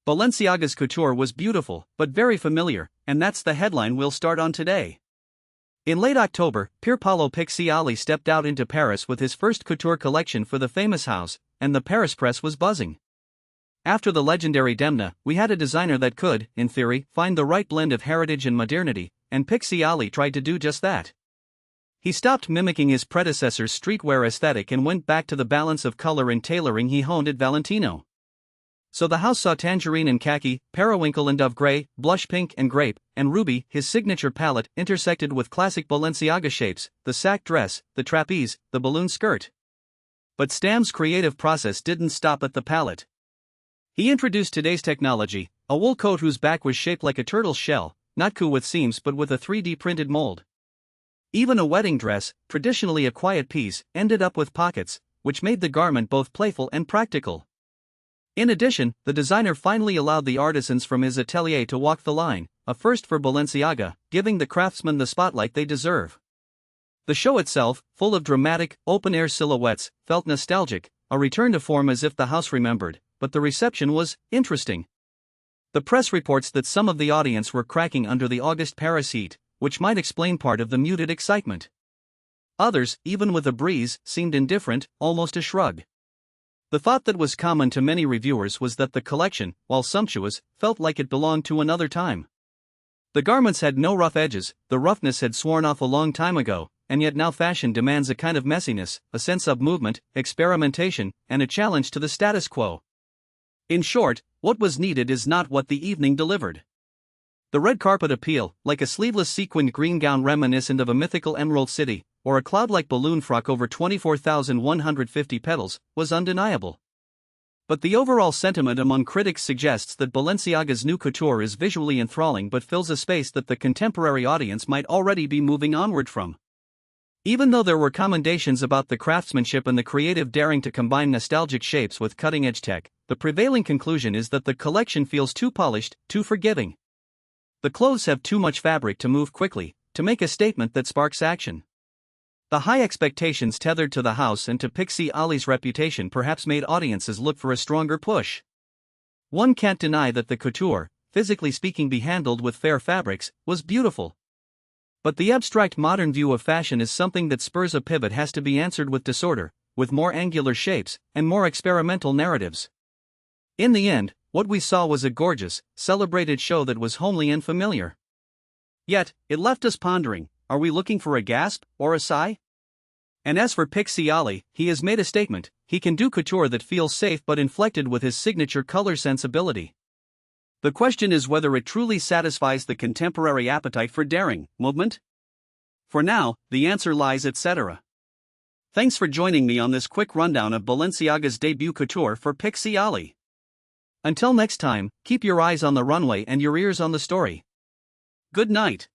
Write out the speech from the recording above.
Balenciaga's couture was beautiful, but very familiar, and that's the headline we'll start on today. In late October, Pierpaolo Piccioli stepped out into Paris with his first couture collection for the famous house, and the Paris press was buzzing. After the legendary Demna, we had a designer that could, in theory, find the right blend of heritage and modernity, and Piccioli tried to do just that. He stopped mimicking his predecessor's streetwear aesthetic and went back to the balance of color and tailoring he honed at Valentino. So the house saw tangerine and khaki, periwinkle and dove gray, blush pink and grape, and ruby. His signature palette intersected with classic Balenciaga shapes, the sack dress, the trapeze, the balloon skirt. But Stam's creative process didn't stop at the palette. He introduced today's technology, a wool coat whose back was shaped like a turtle's shell, not cool with seams but with a 3D printed mold. Even a wedding dress, traditionally a quiet piece, ended up with pockets, which made the garment both playful and practical. In addition, the designer finally allowed the artisans from his atelier to walk the line, a first for Balenciaga, giving the craftsmen the spotlight they deserve. The show itself, full of dramatic, open-air silhouettes, felt nostalgic, a return to form as if the house remembered, but the reception was interesting. The press reports that some of the audience were cracking under the August Paris heat, which might explain part of the muted excitement. Others, even with a breeze, seemed indifferent, almost a shrug. The thought that was common to many reviewers was that the collection, while sumptuous, felt like it belonged to another time. The garments had no rough edges, the roughness had worn off a long time ago, and yet now fashion demands a kind of messiness, a sense of movement, experimentation, and a challenge to the status quo. In short, what was needed is not what the evening delivered. The red carpet appeal, like a sleeveless sequined green gown reminiscent of a mythical emerald city, or a cloud-like balloon frock over 24,150 petals, was undeniable. But the overall sentiment among critics suggests that Balenciaga's new couture is visually enthralling but fills a space that the contemporary audience might already be moving onward from. Even though there were commendations about the craftsmanship and the creative daring to combine nostalgic shapes with cutting-edge tech, the prevailing conclusion is that the collection feels too polished, too forgiving. The clothes have too much fabric to move quickly, to make a statement that sparks action. The high expectations tethered to the house and to Piccioli's reputation perhaps made audiences look for a stronger push. One can't deny that the couture, physically speaking be handled with fair fabrics, was beautiful. But the abstract modern view of fashion is something that spurs a pivot has to be answered with disorder, with more angular shapes, and more experimental narratives. In the end, what we saw was a gorgeous, celebrated show that was homely and familiar. Yet, it left us pondering, are we looking for a gasp, or a sigh? And as for Piccioli, he has made a statement, he can do couture that feels safe but inflected with his signature color sensibility. The question is whether it truly satisfies the contemporary appetite for daring, movement? For now, the answer lies etc. Thanks for joining me on this quick rundown of Balenciaga's debut couture for Piccioli. Until next time, keep your eyes on the runway and your ears on the story. Good night.